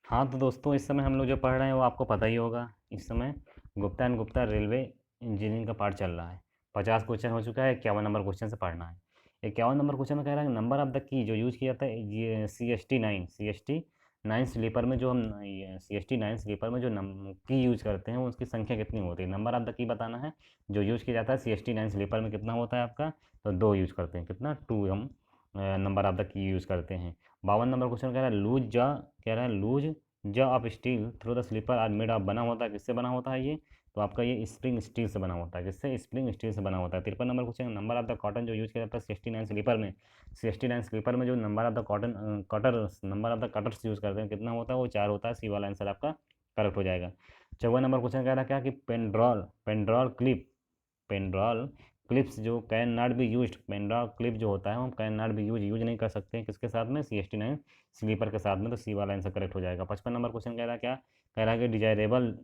हाँ तो दोस्तों, इस समय हम लोग जो पढ़ रहे हैं वो आपको पता ही होगा। इस समय Gupta and Gupta railway engineering का पार्ट चल रहा है। 50 क्वेश्चन हो चुका है, 51 नंबर क्वेश्चन से पढ़ना है। 51 नंबर क्वेश्चन में कह रहा है नंबर ऑफ द की जो यूज़ किया जाता है ये C S T nine sleeper में, जो हम C S T nine sleeper में जो की यूज़ करते हैं वो उसकी संख्या कितनी होती है। नंबर ऑफ द की बताना है जो यूज़ किया जाता है C S T nine sleeper में, कितना होता है आपका। तो 2 यूज़ करते हैं, कितना 2 हम number of the key use करते हैं। 52 नंबर क्वेश्चन कह रहा है लूज ज of steel through the sleeper are made of, बना होता है किससे बना होता है ये। तो आपका ये स्प्रिंग स्टील से बना होता है, किससे, स्प्रिंग स्टील से बना होता है। 53 number question, number of the cotton जो यूज़ किया जाता है 69 स्लीपर में। 69 स्लीपर में जो number of the cotton number of the cutters use करते हैं कितना होता है, वो 4 होता है। सी वाला आंसर आपका करेक्ट हो जाएगा। 54 नंबर क्वेश्चन कह रहा है क्या कि पेनड्रॉल पेनड्रॉल क्लिप्स जो can not be use, Pandrol clip जो होता है वो कैन नॉट बी यूज नहीं कर सकते हैं किसके साथ में, C S T nine sleeper के साथ में। तो सी वाला आंसर करेक्ट हो जाएगा। 55 नंबर क्वेश्चन कह रहा है क्या, कह रहा है कि डिजायरेबल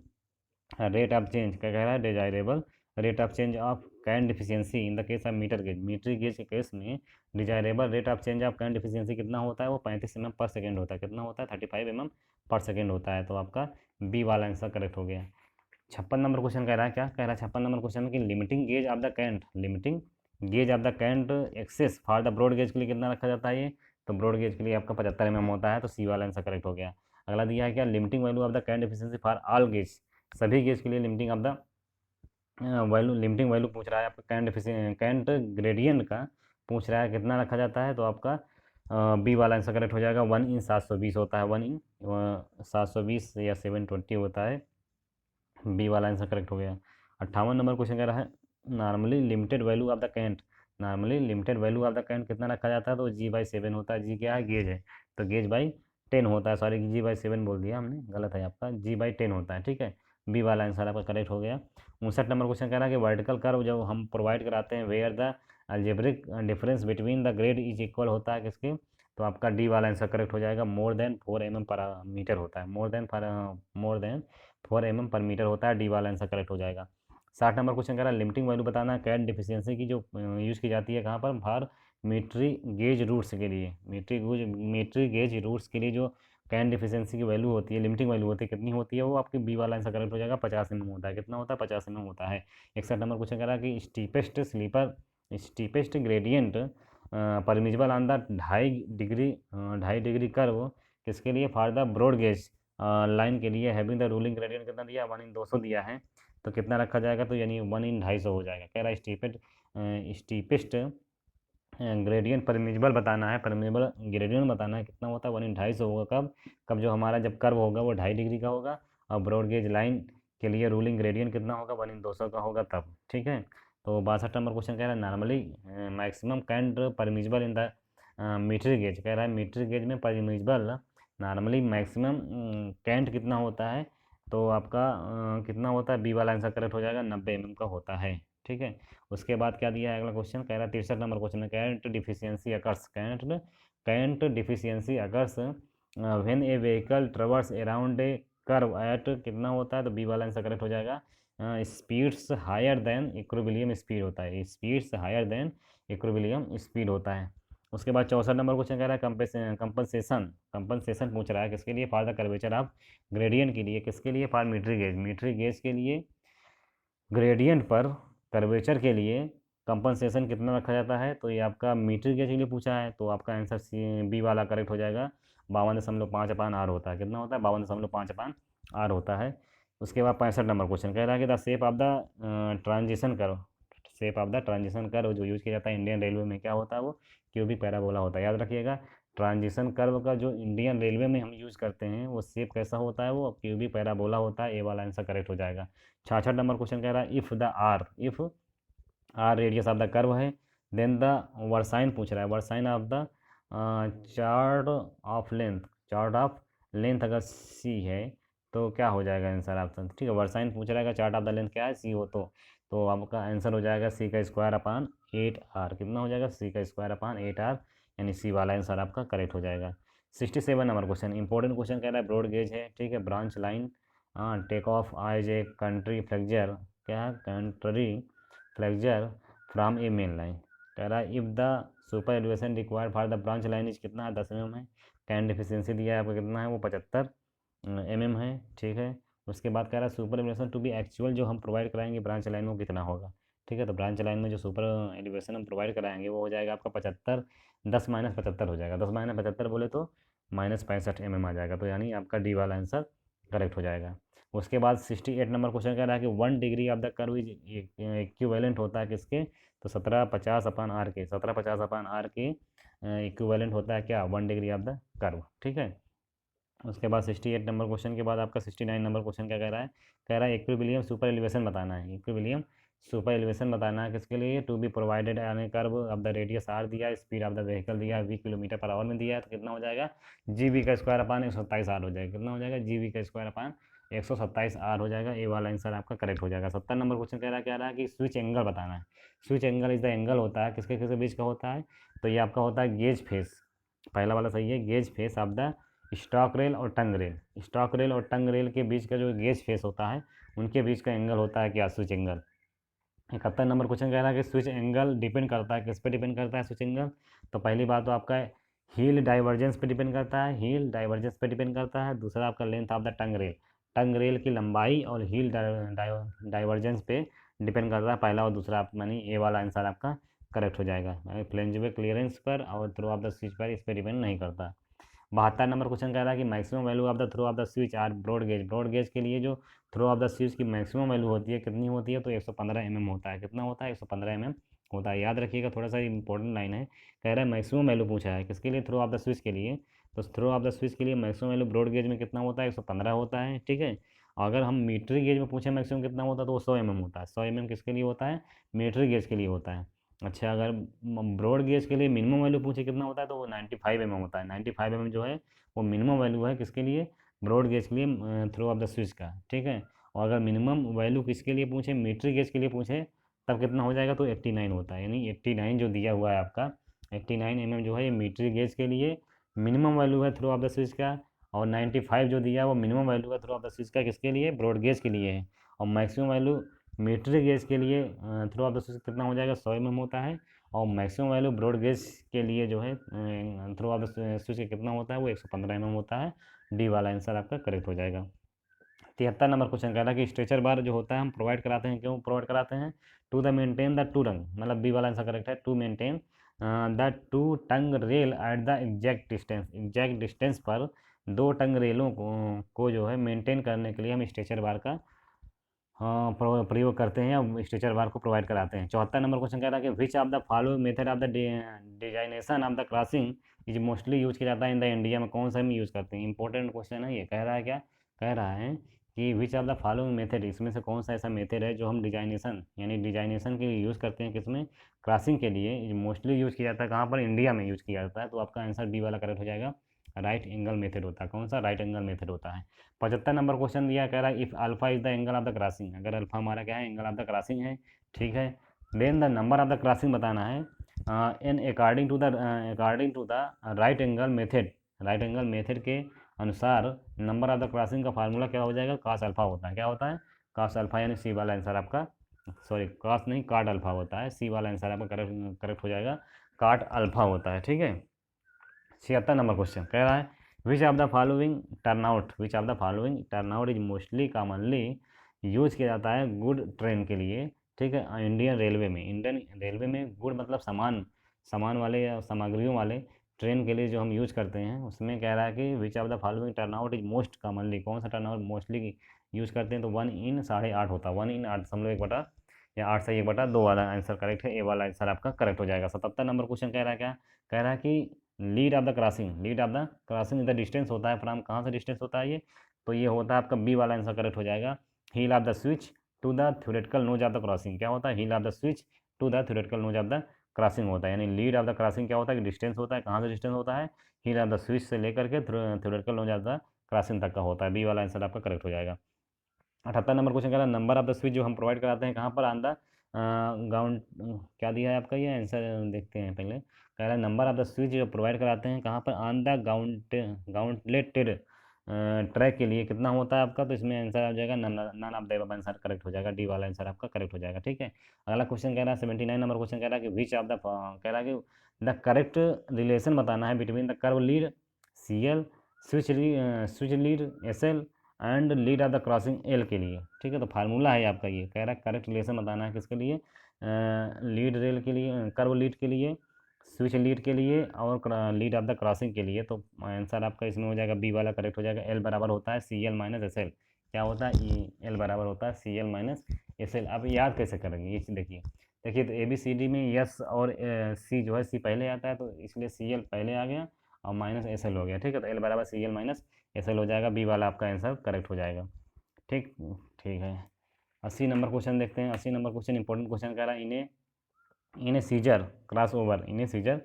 रेट ऑफ चेंज, क्या कह रहा है, desirable rate of change of cant deficiency in the case of metre gauge. Metre gauge के केस में desirable rate of change of cant deficiency कितना होता है, वो 35 mm पर सेकेंड होता है। कितना होता है, 35 mm पर सेकेंड होता है। तो आपका बी वाला आंसर करेक्ट हो गया। 56 नंबर क्वेश्चन कह रहा है क्या, कह रहा है 56 नंबर क्वेश्चन में कि limiting gauge of the cant excess for the broad gauge के लिए कितना रखा जाता है ये। तो ब्रॉड गेज के लिए आपका 75 mm होता है। तो सी वाला आंसर करेक्ट हो गया। अगला दिया है क्या, limiting value of the cant efficiency for all gauge, सभी गेज के लिए limiting of the limiting value पूछ रहा है आपका कैंट ग्रेडियंट का पूछ रहा है, कितना रखा जाता है। तो आपका बी वाला आंसर करेक्ट हो जाएगा। 1/720 होता है, 1/720 या 720 होता है। बी वाला आंसर करेक्ट हो गया। 58 नंबर क्वेश्चन कह रहा है normally limited value of the cant, normally limited value of the cant कितना रखा जाता है। तो G/7 होता है। जी क्या है, गेज है। तो गेज/10 होता है, सॉरी G/7 बोल दिया हमने, गलत है आपका, G/10 होता है। ठीक है, बी वाला आंसर आपका करेक्ट हो गया। 59 नंबर क्वेश्चन कह रहा है कि वर्टिकल कर्व जब हम प्रोवाइड कराते हैं where the algebraic difference between the grade is equal होता है किसके। तो आपका डी वाला आंसर करेक्ट हो जाएगा। मोर देन 4 mm पर मीटर होता है, मोर देन 4 mm पर मीटर होता है। डी वाला आंसर करेक्ट हो जाएगा। 60 नंबर क्वेश्चन कह रहा है लिमिटिंग वैल्यू बताना है कैट डिफिशियंसी की जो यूज़ की जाती है कहाँ पर, फॉर मीट्री गेज रूट्स के लिए, मीट्री गेज रूट्स के लिए जो कैन डिफिशियंसी की वैल्यू होती है, लिमिटिंग वैल्यू होती है, कितनी होती है वो आपकी बी वाला आंसर करेक्ट हो जाएगा। 50 mm होता है। कितना होता है, 50 mm होता है। 61 नंबर क्वेश्चन कह रहा है कि steepest gradient permissible on the 2.5 degree curve किसके लिए, for the broad gauge line के लिए हैविंग द रूलिंग ग्रेडियंट कितना दिया, 1/200 दिया है। तो कितना रखा जाएगा, तो यानी 1/250 हो जाएगा। कह रहा है स्टीपेस्ट ग्रेडियंट परमिजिबल बताना है, परमिजिबल ग्रेडियंट बताना है कितना होता है, 1/250 होगा। कब कब जो हमारा जब कर्व होगा वो 2.5 डिग्री का होगा, और ब्रॉड गेज लाइन के लिए रूलिंग ग्रेडियंट कितना होगा, 1/200 का होगा तब। ठीक है। तो 62 नंबर क्वेश्चन कह रहा है normally maximum cant permissible in the metre gauge, कह रहा है मीटर गेज में परमिजिबल नॉर्मली मैक्सिमम कैंट कितना होता है। तो आपका कितना होता है, बी वाला आंसर करेक्ट हो जाएगा, 90 mm का होता है। ठीक है। उसके बाद क्या दिया है अगला क्वेश्चन, कह रहा है 63 नंबर क्वेश्चन है cant deficiency occurs when a vehicle traverse around a curve at, कितना होता है। तो बी वाला आंसर करेक्ट हो जाएगा। Speeds higher than equilibrium speed होता है, speeds higher than equilibrium speed होता है। उसके बाद 64 नंबर क्वेश्चन कह रहा है कंपनसेशन पूछ रहा है किसके लिए, for the curvature of gradient के लिए, किसके लिए, फॉर मीट्रिक गेज के लिए ग्रेडियंट पर कर्वेचर के लिए कंपनसेशन कितना रखा जाता है। तो ये आपका मीट्रिक गेज के लिए पूछा है। तो आपका आंसर सी बी वाला करेक्ट हो जाएगा। 52.5/R होता है। कितना होता है, 52.5/R होता है। उसके बाद 65 नंबर क्वेश्चन कह रहा है कि the shape of the transition करो, shape of the transition curve जो यूज़ किया जाता है इंडियन रेलवे में, क्या होता है वो, क्यूबिक पैराबोला होता है। याद रखिएगा, ट्रांजिशन कर्व का जो इंडियन रेलवे में हम यूज़ करते हैं वो शेप कैसा होता है, वो क्यूबिक पैराबोला होता है। ए वाला आंसर करेक्ट हो जाएगा। 66 नंबर क्वेश्चन कह रहा है if R radius of the curve है, देन द वर्साइन पूछ रहा है, versine of the chart of length, chart of length अगर सी है तो क्या हो जाएगा आंसर ऑप्शन। ठीक है, वर्साइन पूछ रहा है चार्ट ऑफ द लेंथ क्या है, सी हो तो आपका आंसर हो जाएगा सी का स्क्वायर अपान 8R। कितना हो जाएगा, सी का स्क्वायर अपान 8R, यानी सी वाला आंसर आपका करेक्ट हो जाएगा। 67 नंबर क्वेश्चन इंपॉर्टेंट क्वेश्चन कह रहा है ब्रॉड गेज है। ठीक है, branch line take off is a contrary flexure, क्या है, contrary flexure from a main line. कह रहा है if the super elevation required for the branch line is, कितना है, 10 mm है। कैन डिफिशियंसी दिया है आपको कितना है, वो 75 mm है, ठीक है। उसके बाद कह रहा है super elevation to be actual जो हम प्रोवाइड कराएंगे ब्रांच लाइन में कितना होगा, ठीक है। तो ब्रांच लाइन में जो सुपर एलिवेशन हम प्रोवाइड कराएंगे वो हो जाएगा आपका 75, 10 - 75 हो जाएगा। 10 - 75 बोले तो -65 mm आ जाएगा। तो यानी आपका डी वाला आंसर करेक्ट हो जाएगा। उसके बाद 68 नंबर क्वेश्चन कह रहा है कि 1 degree of the curve is equivalent होता है किसके, तो 1750/r के, 1750/r के इक्विवेलेंट होता है क्या, 1 डिग्री ऑफ द कर्व, ठीक है। उसके बाद 68 नंबर क्वेश्चन के बाद आपका 69 नंबर क्वेश्चन क्या कह रहा है, कह रहा है इक्विलिब्रियम सुपर एलिवेशन बताना है। इक्विलिब्रियम सुपर एलिवेशन बताना है किसके लिए, to be provided on a curve of the radius R दिया है, स्पीड ऑफ द व्हीकल दिया है V km/h में दिया है, तो कितना हो जाएगा, GV² / 127R हो जाएगा। कितना हो जाएगा, GV² / 127R हो जाएगा। ए वाला आंसर आपका करेक्ट हो जाएगा। 70 नंबर क्वेश्चन कह रहा है कि स्विच एंगल बताना है। Switch angle is the angle होता है किसके किसके बीच का होता है, तो ये आपका होता है गेज फेस, पहला वाला सही है, gauge face of the stock rail और टंग रेल। स्टॉक रेल और टंग रेल के बीच का जो गेज फेस होता है उनके बीच का एंगल होता है क्या, स्विच एंगल। 71 नंबर क्वेश्चन कह रहा है कि स्विच एंगल डिपेंड करता है किस पे डिपेंड करता है स्विच एंगल, तो पहली बात तो आपका हील डाइवर्जेंस पे डिपेंड करता है, हील डाइवर्जेंस पे डिपेंड करता है। दूसरा आपका length of the tongue rail, tongue rail की लंबाई और हील डाइवर्जेंस पे डिपेंड करता है, पहला और दूसरा आप मानी ए वाला आंसर आपका करेक्ट हो जाएगा। फ्लेंजवे क्लियरेंस पर और थ्रू ऑफ द स्विच पर इस पर डिपेंड नहीं करता। 72 नंबर क्वेश्चन कह रहा है कि maximum value of the throw of the switch or broad gauge. Broad gauge के लिए जो थ्रो ऑफ द स्विच की मैक्सिमम वैल्यू होती है कितनी होती है, तो 115 mm होता है। कितना होता है, 115 mm होता है। याद रखिएगा, थोड़ा सा इंपॉर्टेंट लाइन है, कह रहा है मैक्सिमम वैल्यू पूछा है किसके लिए, थ्रो ऑफ द स्विच के लिए। तो थ्रो ऑफ द स्विच के लिए मैक्सिमम वैल्यू ब्रॉड गेज में कितना होता है, 115 होता है, ठीक है। अगर हम मीट्रिक गेज में पूछे मैक्सिमम कितना होता है, तो वो 100 mm होता है। 100 mm किसके लिए होता है, मीट्रिक गेज के लिए होता है। अच्छा, अगर ब्रॉड गेज के लिए मिनिमम वैल्यू पूछे कितना होता है, तो वो 95 mm होता है। 95 mm जो है वो मिनिमम वैल्यू है किसके लिए, ब्रॉड गेज के लिए, थ्रू ऑफ द स्विच का, ठीक है। और अगर मिनिमम वैल्यू किसके लिए पूछे, मीट्रिक गेज के लिए पूछे, तब कितना हो जाएगा, तो 89 होता है। यानी 89 जो दिया हुआ है आपका 89 mm जो है ये मीट्रिक गेज के लिए मिनिमम वैल्यू है थ्रू ऑफ द स्विच का, और 95 जो दिया है वो मिनिमम वैल्यू है थ्रू ऑफ द स्विच का किसके लिए, ब्रॉड गेज के लिए है। और मैक्सिमम वैल्यू मीट्रिक गेज के लिए थ्रू ऑफ द स्विच कितना हो जाएगा, 100 mm होता है। और मैक्सिमम वैल्यू ब्रॉड गेज के लिए जो है थ्रू ऑफ द स्विच का कितना होता है, वो 115 mm होता है। डी वाला आंसर आपका करेक्ट हो जाएगा। 73 नंबर क्वेश्चन कह रहा है कि स्ट्रेचर बार जो होता है हम प्रोवाइड कराते हैं, क्यों प्रोवाइड कराते हैं, to the maintain the two tongue, मतलब बी वाला आंसर करेक्ट है, to maintain the two tongue rail at the exact distance पर दो टंग रेलों को जो है मेंटेन करने के लिए हम स्ट्रेचर बार का हाँ प्रयोग करते हैं या स्ट्रेचर बार को प्रोवाइड कराते हैं। 74 नंबर क्वेश्चन कह रहा है कि विच of the following method of the designation of the crossing is mostly use किया जाता है इन द इंडिया में, कौन सा हम यूज़ करते हैं। इंपॉर्टेंट क्वेश्चन है ये, कह रहा है क्या, कह रहा है कि विच ऑफ द फॉलोइंग मेथड, इसमें से कौन सा ऐसा मेथड है जो हम डिजाइनेशन यानी डिजाइनेशन के लिए यूज़ करते हैं, किसमें, क्रॉसिंग के लिए मोस्टली यूज़ किया जाता है, कहाँ पर, इंडिया में यूज़ किया जाता है। तो आपका आंसर बी वाला करेक्ट हो जाएगा, राइट एंगल मेथड होता है। कौन सा, राइट एंगल मेथड होता है। 75 नंबर क्वेश्चन दिया, कह रहा है if alpha is the angle of the crossing, अगर अल्फा हमारा क्या है, एंगल ऑफ द क्रॉसिंग है, ठीक है। Then the number of the crossing बताना है in according to the right angle method, right angle method के अनुसार नंबर ऑफ द क्रॉसिंग का फार्मूला क्या हो जाएगा, कास अल्फा होता है। क्या होता है, कास अल्फा, यानी सी वाला आंसर आपका, सॉरी कास नहीं काट अल्फा होता है, सी वाला आंसर आपका करेक्ट हो जाएगा, काट अल्फा होता है, ठीक है। 76 नंबर क्वेश्चन कह रहा है which of the following turnout, which of the following turnout is mostly commonly use किया जाता है गुड ट्रेन के लिए, ठीक है, इंडियन रेलवे में। इंडियन रेलवे में गुड मतलब सामान, सामान वाले या सामग्रियों वाले ट्रेन के लिए जो हम यूज करते हैं, उसमें कह रहा है कि विच of the following turnout is most commonly, कौन सा टर्नआउट मोस्टली यूज करते हैं, तो 1/8 होता है, 1/8 या 8/1/2 वाला आंसर करेक्ट है। ए वाला आंसर आपका करेक्ट हो जाएगा। 77 नंबर क्वेश्चन कह रहा है क्या, कह रहा है कि lead of the crossing, lead of the crossing the distance होता है फ्रॉम, कहाँ से डिस्टेंस होता है ये, तो ये होता है आपका बी वाला आंसर करेक्ट हो जाएगा, heel of the switch to the theoretical nose of the crossing. क्या होता है, heel of the switch to the theoretical nose of the crossing होता है। यानी लीड ऑफ द क्रॉसिंग क्या होता है कि डिस्टेंस होता है, कहाँ से डिस्टेंस होता है, हील ऑफ द स्विच से लेकर के theoretical nose of the crossing तक का होता है। बी वाला आंसर आपका करेक्ट हो जाएगा। 78 नंबर क्वेश्चन कह रहा है नंबर ऑफ द स्विच जो हम प्रोवाइड कराते हैं कहाँ पर, ऑन द गाउंट, क्या दिया है आपका, ये आंसर देखते हैं पहले। कह रहा है नंबर ऑफ द स्विच जो प्रोवाइड कराते हैं कहाँ पर, ऑन द गाउंटलेटेड ट्रैक के लिए कितना होता है आपका, तो इसमें आंसर आ जाएगा none of the above answer correct हो जाएगा। डी वाला आंसर आपका करेक्ट हो जाएगा, ठीक है। अगला क्वेश्चन कह रहा है 79 नंबर क्वेश्चन कह रहा है कि विच ऑफ द, कह रहा है कि द करेक्ट रिलेशन बताना है between the curve lead C L switch lead S L and lead of the crossing L के लिए, ठीक है। तो फार्मूला है आपका ये, कह रहा है करेक्ट रिलेशन बताना है किसके लिए, लीड रेल के लिए, कर्व लीड के लिए, स्विच लीड के लिए और लीड ऑफ द क्रॉसिंग के लिए। तो आंसर आपका इसमें हो जाएगा बी वाला करेक्ट हो जाएगा। एल बराबर होता है C L minus S L, क्या होता है ई, एल बराबर होता है C L minus S L. अब याद कैसे करेंगे ये चीज़ देखिए, देखिए तो ए बी सी डी में यस और सी जो है सी पहले आता है, तो इसलिए सी एल पहले आ गया और माइनस एस एल हो गया, ठीक है। तो एल बराबर C L minus S L हो जाएगा, बी वाला आपका आंसर करेक्ट हो जाएगा। ठीक, ठीक है। 80 नंबर क्वेश्चन देखते हैं। 80 नंबर क्वेश्चन इंपॉर्टेंट क्वेश्चन कह रहा है, इन्हें सीजर क्रॉस ओवर, इन्हें scissor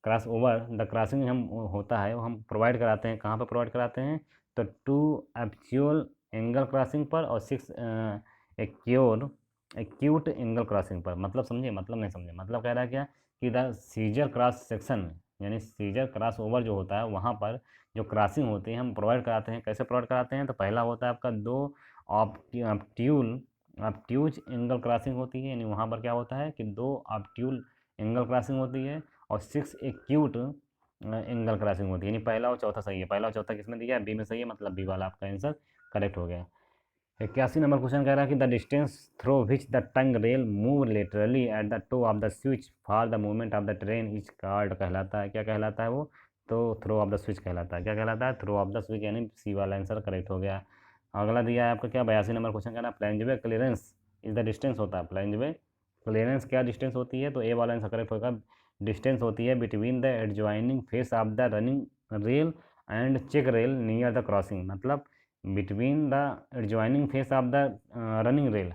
cross over the crossing हम होता है वो हम प्रोवाइड कराते हैं, कहाँ पर प्रोवाइड कराते हैं, तो 2 एक्चुअल एंगल क्रॉसिंग पर और 6 एक्यूट एंगल क्रॉसिंग पर। मतलब समझे, मतलब नहीं समझे, मतलब कह रहा है क्या कि द सीजर क्रॉस सेक्शन यानी सीजर क्रॉस ओवर जो होता है वहाँ पर जो क्रॉसिंग होती है हम प्रोवाइड कराते हैं। कैसे प्रोवाइड कराते हैं, तो पहला होता है आपका 2 ऑब्ट्यूज एंगल क्रॉसिंग होती है, यानी वहाँ पर क्या होता है कि 2 ऑब्ट्यूल एंगल क्रॉसिंग होती है और 6 एक्यूट एंगल क्रॉसिंग होती है, यानी पहला और चौथा सही है। पहला और चौथा किसमें दिया है, बी में सही है, मतलब बी वाला आपका आंसर करेक्ट हो गया। 81 नंबर क्वेश्चन कह रहा है कि the distance through which the tongue rail move laterally at the toe of the switch for the movement of the train is called, कहलाता है, क्या कहलाता है वो, तो थ्रो ऑफ द स्विच कहलाता है। क्या कहलाता है, थ्रो ऑफ द स्विच, यानी सी वाला आंसर करेक्ट हो गया। अगला दिया है आपका क्या, 82 नंबर क्वेश्चन कह रहा है फ्लैंजवे क्लियरेंस इज द डिस्टेंस होता है, फ्लैंजवे क्लियरेंस क्या डिस्टेंस होती है, तो ए वाला आंसर करेक्ट होगा। डिस्टेंस होती है between the adjoining face of the running rail and check rail near the crossing, मतलब between the adjoining face of the running rail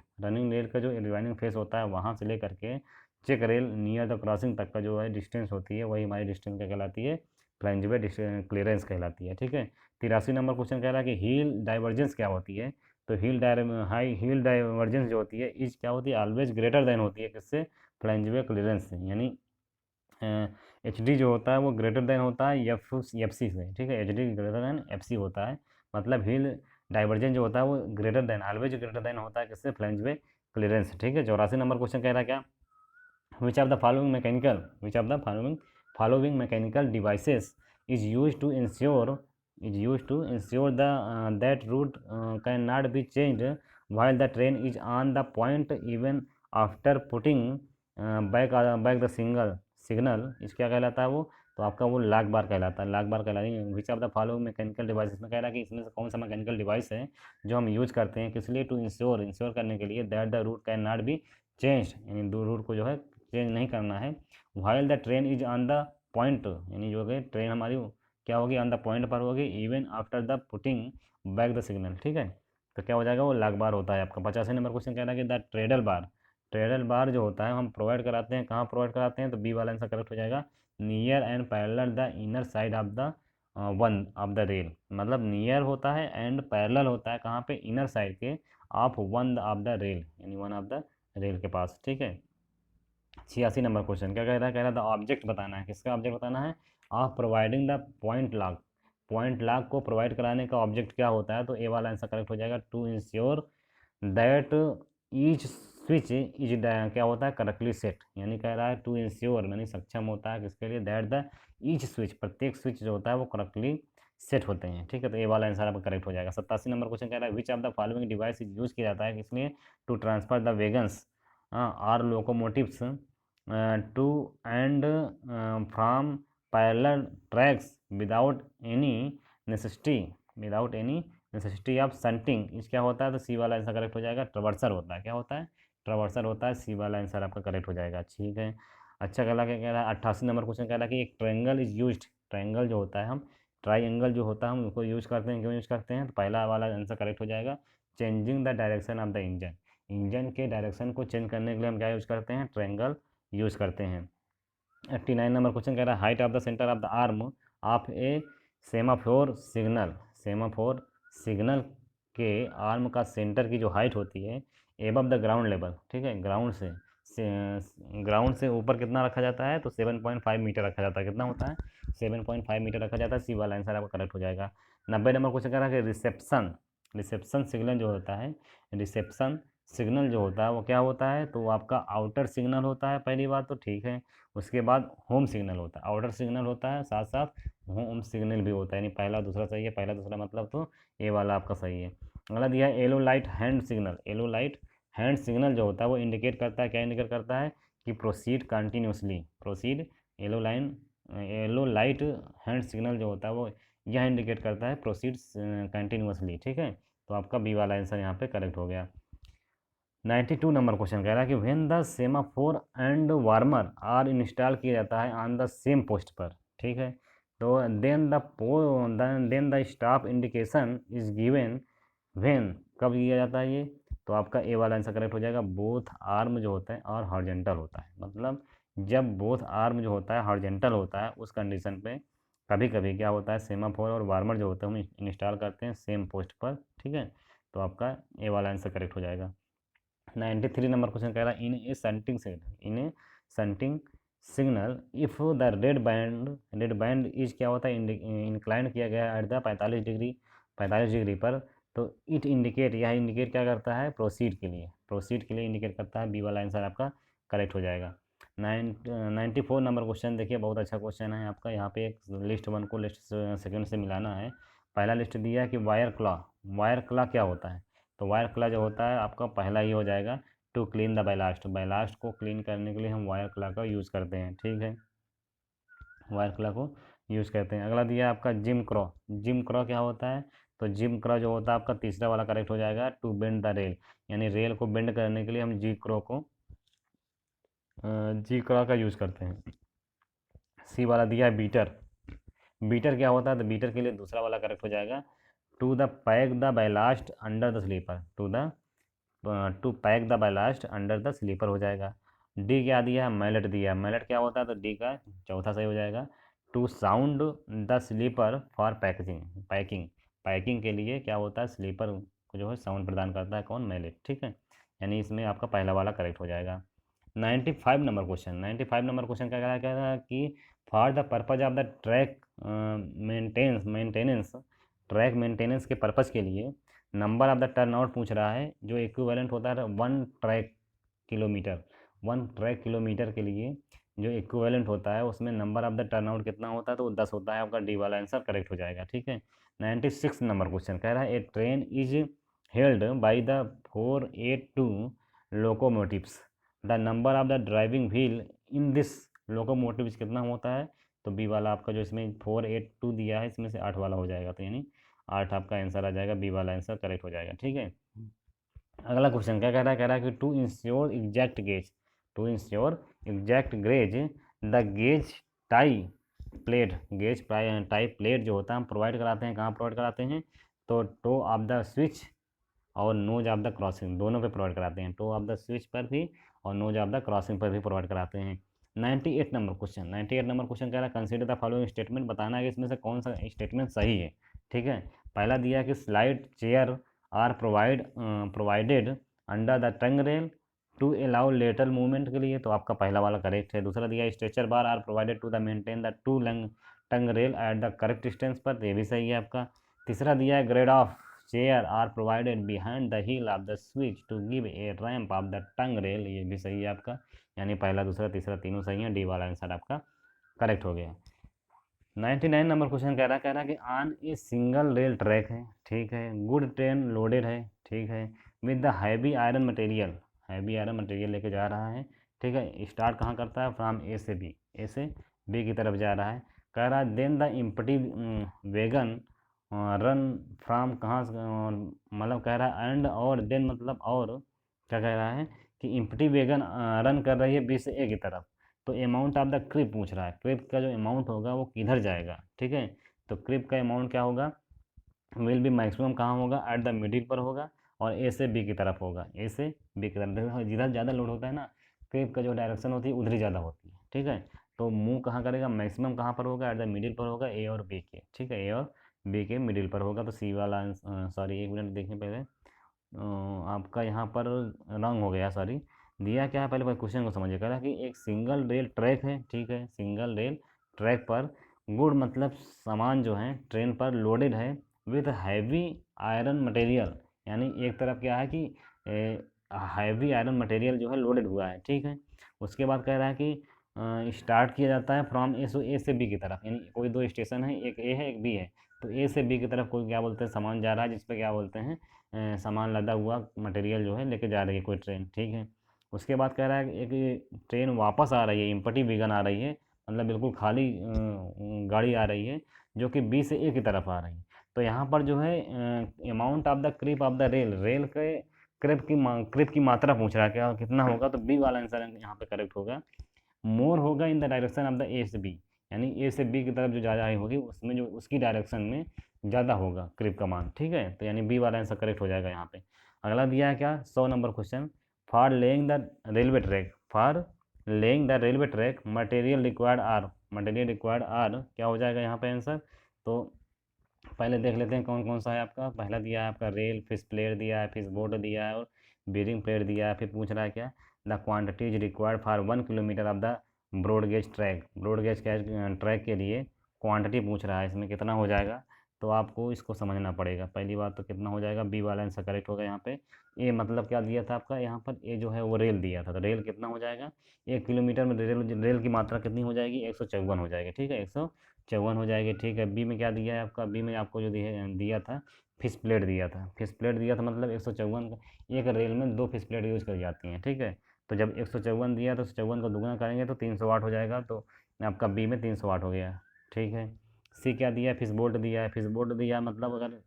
का जो एडजॉइनिंग फेस होता है वहाँ से लेकर के check rail near the crossing तक का जो है डिस्टेंस होती है, वही हमारी डिस्टेंस क्या कहलाती है, फ्लैंजवे क्लियरेंस कहलाती है, ठीक है। 83 नंबर क्वेश्चन कह रहा है कि हील डाइवर्जेंस क्या होती है, तो हील डाइवर्जेंस जो होती है इज क्या होती है, ऑलवेज ग्रेटर देन होती है किससे, फ्लैंजवे क्लियरेंस से, यानी एच डी जो होता है वो ग्रेटर देन होता है एफ सी से, ठीक है। H D greater than F C होता है, मतलब हील डाइवर्जेंस जो होता है वो greater than, always greater than होता है किससे, फ्लैंजवे क्लियरेंस, ठीक है। 84 नंबर क्वेश्चन कह रहा है क्या, which of the following mechanical devices is use to ensure the that route can not be change while the train is on the point even after putting back the signal, इस क्या कहलाता है वो, तो आपका वो लाग बार कहलाता है, लाग बार कहलाता। विच of the following mechanical device में कह रहा है कि इसमें से कौन सा मैकेनिकल डिवाइस है जो हम यूज करते हैं किस लिए, टू इंश्योर करने के लिए that the route can not be change, यानी दो रूट को जो है चेंज नहीं करना है, while the train is on the point, यानी जो है ट्रेन हमारी क्या होगी, ऑन द पॉइंट पर होगी, even after the putting back the signal, ठीक है। तो क्या हो जाएगा, वो लाग बार होता है आपका। 85 नंबर क्वेश्चन कह रहा है कि द ट्रेडल बार जो होता है हम प्रोवाइड कराते हैं, कहाँ प्रोवाइड कराते हैं, तो बी वाला आंसर करेक्ट हो जाएगा, near and parallel the inner side of the one of the rail, मतलब नियर होता है एंड पैरेलल होता है कहाँ पे, इनर साइड के of one of the rail, यानी वन ऑफ द रेल के पास, ठीक है। 86 नंबर क्वेश्चन क्या कह रहा है, द ऑब्जेक्ट बताना है, किसका ऑब्जेक्ट बताना है, of providing the point lock को प्रोवाइड कराने का ऑब्जेक्ट क्या होता है, तो ए वाला आंसर करेक्ट हो जाएगा, to ensure that each switch is क्या होता है, करेक्टली सेट, यानी कह रहा है टू इंश्योर यानी सक्षम होता है किसके लिए, दैट द ईच स्विच, प्रत्येक स्विच जो होता है वो करेक्टली सेट होते हैं, ठीक है। तो ए वाला आंसर आपका करेक्ट हो जाएगा। 87 नंबर क्वेश्चन कह रहा है which of the following device use किया जाता है किसलिए, to transfer the wagons or locomotives to and from parallel tracks without any necessity of shunting, इस क्या होता है, तो सी वाला आंसर करेक्ट हो जाएगा, ट्रवर्सर होता है, क्या होता है, ट्रवर्सर होता है, सी वाला आंसर आपका करेक्ट हो जाएगा, ठीक है। अच्छा कहला क्या कह रहा है, 88 नंबर क्वेश्चन कह रहा है कि एक ट्रायंगल इज यूज्ड, ट्रायंगल जो होता है हम ट्रायंगल जो होता है हम उसको यूज करते हैं, क्यों यूज करते हैं, तो पहला वाला आंसर करेक्ट हो जाएगा, changing the direction of the engine के डायरेक्शन को चेंज करने के लिए हम क्या यूज करते हैं, ट्रायंगल यूज करते हैं। 89 नंबर क्वेश्चन कह रहा है height of the centre of the arm of A semaphore signal के आर्म का सेंटर की जो हाइट होती है एबव द ग्राउंड लेवल, ठीक है, ग्राउंड से ऊपर कितना रखा जाता है, तो 7.5 मीटर रखा जाता है, कितना होता है, 7.5 मीटर रखा जाता है, सी वाला आंसर आपका करेक्ट हो जाएगा। 90 नंबर क्वेश्चन कह रहा है कि रिसेप्शन सिग्नल जो होता है, रिसेप्शन सिग्नल जो होता है वो क्या होता है, तो वो आपका आउटर सिग्नल होता है, पहली बात तो ठीक है। उसके बाद होम सिग्नल होता है, आउटर सिग्नल होता है, साथ साथ होम सिग्नल भी होता है, यानी पहला दूसरा सही है, पहला दूसरा मतलब तो ये वाला आपका सही है। अगला दिया है yellow light hand signal. Yellow light hand signal जो होता है वो इंडिकेट करता है, क्या इंडिकेट करता है कि proceed continuously, proceed. Yellow line yellow light hand signal जो होता है वो यह इंडिकेट करता है प्रोसीड कंटिन्यूसली, ठीक है। तो आपका बी वाला आंसर यहाँ पे करेक्ट हो गया। 92 नंबर क्वेश्चन कह रहा है कि when the semaphore and warner are install किया जाता है ऑन द सेम पोस्ट पर, ठीक है। तो then the stop indication is given when, कब किया जाता है ये, तो आपका ए वाला आंसर करेक्ट हो जाएगा। बोथ आर्म जो होता है और हॉरिजॉन्टल होता है, मतलब जब बोथ आर्म जो होता है हॉरिजॉन्टल होता है उस कंडीशन पे कभी कभी क्या होता है, सेमाफोर और वार्मर जो होता है हम इंस्टॉल करते हैं सेम पोस्ट पर, ठीक है। तो आपका ए वाला आंसर करेक्ट हो जाएगा। 93 नंबर क्वेश्चन कह रहा है in a shunting signal if the red band is क्या होता है, इंक्लाइन किया गया है एट द 45 डिग्री पर, तो इट इंडिकेट, यह इंडिकेट क्या करता है, प्रोसीड के लिए इंडिकेट करता है। बी वाला आंसर आपका करेक्ट हो जाएगा। 94 नंबर क्वेश्चन देखिए, बहुत अच्छा क्वेश्चन है आपका। यहाँ पे एक लिस्ट वन को लिस्ट सेकंड से मिलाना है। पहला लिस्ट दिया है कि वायर क्लॉ क्या होता है, तो वायर क्लॉ जो होता है आपका पहला ही हो जाएगा, to clean the ballast, ballast को क्लीन करने के लिए हम वायर क्लॉ का यूज़ करते हैं, ठीक है, वायर क्लॉ को यूज़ करते हैं। अगला दिया है आपका जिम क्रो क्या होता है, तो जिम क्रो जो होता है आपका तीसरा वाला करेक्ट हो जाएगा, टू बेंड द रेल, यानी रेल को बेंड करने के लिए हम जी क्रो का यूज़ करते हैं। सी वाला दिया है बीटर क्या होता है, तो बीटर के लिए दूसरा वाला करेक्ट हो जाएगा, to the pack the ballast under the sleeper, to pack the ballast under the sleeper हो जाएगा। डी क्या दिया है, मैलेट दिया है, मैलेट क्या होता है, तो डी का चौथा सही हो जाएगा। To sound the sleeper for packing packing के लिए क्या होता है, स्लीपर को जो है साउंड प्रदान करता है कौन, मैलेट, ठीक है। यानी इसमें आपका पहला वाला करेक्ट हो जाएगा। 95 नंबर क्वेश्चन क्या कह रहा है कि for the purpose of the track maintenance track maintenance के पर्पज़ के लिए number of the turn out पूछ रहा है, जो इक्विवेलेंट होता है वन ट्रैक किलोमीटर के लिए जो इक्विवेलेंट होता है उसमें number of the turn out कितना होता है, तो 10 होता है। आपका डी वाला आंसर करेक्ट हो जाएगा, ठीक है। 96 नंबर क्वेश्चन कह रहा है a train is held by the 482 locomotives, the number of the driving wheel in this locomotives कितना होता है, तो बी वाला आपका जो इसमें 482 दिया है इसमें से 8 वाला हो जाएगा, तो यानी 8 आपका आंसर आ जाएगा, बी वाला आंसर करेक्ट हो जाएगा, ठीक है। अगला क्वेश्चन क्या कह रहा है कि to ensure exact gauge the gauge tie tie plate जो होता है हम प्रोवाइड कराते हैं, कहाँ प्रोवाइड कराते हैं, तो टो ऑफ द स्विच और नोज ऑफ द क्रॉसिंग दोनों पे प्रोवाइड कराते हैं, टो ऑफ द स्विच पर भी और नोज ऑफ द क्रॉसिंग पर भी प्रोवाइड कराते हैं। 98 नंबर क्वेश्चन कह रहा है कंसीडर द फॉलोइंग स्टेटमेंट, बताना है कि इसमें से कौन सा स्टेटमेंट सही है, ठीक है। पहला दिया है कि slide chair are provided under the tongue rail to allow lateral movement के लिए, तो आपका पहला वाला करेक्ट है। दूसरा दिया stretcher bar are provided to the maintain the two tongue rail at the correct distance पर, तो ये भी सही है आपका। तीसरा दिया है grade of chair are provided behind the heel of the switch to give a ramp of the tongue rail, ये भी सही है आपका। यानी पहला दूसरा तीसरा तीनों सही है, डी वाला आंसर आपका करेक्ट हो गया। 99 नंबर क्वेश्चन कह रहा है कि on a single rail track है, ठीक है, गुड ट्रेन लोडेड है, ठीक है, with the heavy iron material लेके जा रहा है, ठीक है। स्टार्ट कहाँ करता है, फ्राम ए से बी की तरफ जा रहा है। कह रहा है then the empty wagon run from कहाँ मतलब कह रहा है एंड और देन मतलब और क्या कह रहा है कि इम्पटी वेगन रन कर रही है बी से ए की तरफ, तो अमाउंट ऑफ द क्रिप पूछ रहा है, क्रिप का जो अमाउंट होगा वो किधर जाएगा, ठीक है। तो क्रिप का अमाउंट क्या होगा, विल भी मैक्सिमम कहाँ होगा, एट द मिडिल पर होगा और ए से बी की तरफ होगा, ए से बी की तरफ। देखो जिधर ज़्यादा लोड होता है ना, क्रिप का जो डायरेक्शन होती है उधर ही ज़्यादा होती है, ठीक है। तो मूव कहाँ करेगा, मैक्सिमम कहाँ पर होगा, एट द मिडिल पर होगा, ए और बी के, ठीक है, ए और बी के मिडिल पर होगा। तो सी वाला सॉरी एक मिनट देखें पहले, आपका यहाँ पर रॉन्ग हो गया, सॉरी। दिया क्या है पहले क्वेश्चन को समझिए, कह रहा है कि एक सिंगल रेल ट्रैक है, ठीक है, सिंगल रेल ट्रैक पर गुड मतलब सामान जो है ट्रेन पर लोडेड है विथ हैवी आयरन मटेरियल, यानी एक तरफ क्या है कि हैवी आयरन मटेरियल जो है लोडेड हुआ है, ठीक है। उसके बाद कह रहा है कि स्टार्ट किया जाता है फ्रॉम ए से बी की तरफ, यानी कोई दो स्टेशन है, एक ए है एक बी है, तो ए से बी की तरफ कोई क्या बोलते हैं सामान जा रहा है, जिस पे क्या बोलते हैं सामान लदा हुआ मटेरियल जो है लेके जा रही है कोई ट्रेन, ठीक है। उसके बाद कह रहा है कि एक ट्रेन वापस आ रही है, एम्प्टी वैगन आ रही है, मतलब बिल्कुल खाली गाड़ी आ रही है, जो कि बी से ए की तरफ आ रही है। तो यहाँ पर जो है amount of the creep of the rail, rail के क्रिप की मात्रा पूछ रहा है, क्या कितना होगा, तो बी वाला आंसर यहाँ पे करेक्ट होगा। मोर होगा in the direction of the ए से बी, यानी ए से बी की तरफ जो जा रही होगी उसमें जो उसकी डायरेक्शन में ज़्यादा होगा क्रिप का मान, ठीक है। तो यानी बी वाला आंसर करेक्ट हो जाएगा यहाँ पे। अगला दिया है क्या, 100 number question, for laying the railway track, for laying the railway track material required are, material required are क्या हो जाएगा यहाँ पे आंसर। तो पहले देख लेते हैं कौन कौन सा है आपका। पहला दिया है आपका रेल, फिश प्लेट दिया है, फिश बोर्ड दिया है और बेरिंग प्लेट दिया है। फिर पूछ रहा है क्या, the quantities required for 1 kilometre of the broad gauge track, broad gauge track के लिए क्वांटिटी पूछ रहा है, इसमें कितना हो जाएगा। तो आपको इसको समझना पड़ेगा। पहली बात तो कितना हो जाएगा, बी वाला आंसर करेक्ट होगा यहाँ पे। ए मतलब क्या दिया था आपका यहाँ पर, ए जो है वो रेल दिया था, तो रेल कितना हो जाएगा, 1 किलोमीटर में रेल की मात्रा कितनी हो जाएगी, 154 हो जाएगी, ठीक है, 154 हो जाएगी, ठीक है। बी में क्या दिया है आपका, बी में आपको जो दिया था फिश प्लेट दिया था, फिश प्लेट दिया था, मतलब 154 का, एक रेल में 2 फिश प्लेट यूज़ करी जाती हैं, ठीक है। तो जब 154 दिया तो 154 को दुगना करेंगे तो 308 हो जाएगा, तो आपका बी में 308 हो गया, ठीक है। सी क्या दिया है, फिश बोल्ट दिया है, फिश बोल्ट दिया है मतलब अगर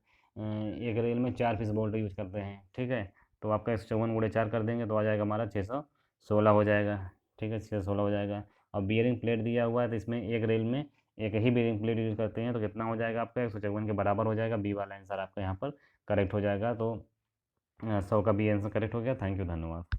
एक रेल में 4 फिश बोल्ट यूज करते हैं, ठीक है, तो आपका 154 गुणे 4 कर देंगे तो आ जाएगा हमारा 616 हो जाएगा, ठीक है, 616 हो जाएगा। और बियरिंग प्लेट दिया हुआ है तो इसमें एक रेल में एक ही बियरिंग प्लेट यूज़ करते हैं, तो कितना हो जाएगा आपका 154 के बराबर हो जाएगा। बी वाला आंसर आपका यहाँ पर करेक्ट हो जाएगा। तो 100 का बी आंसर करेक्ट हो गया। थैंक यू, धन्यवाद।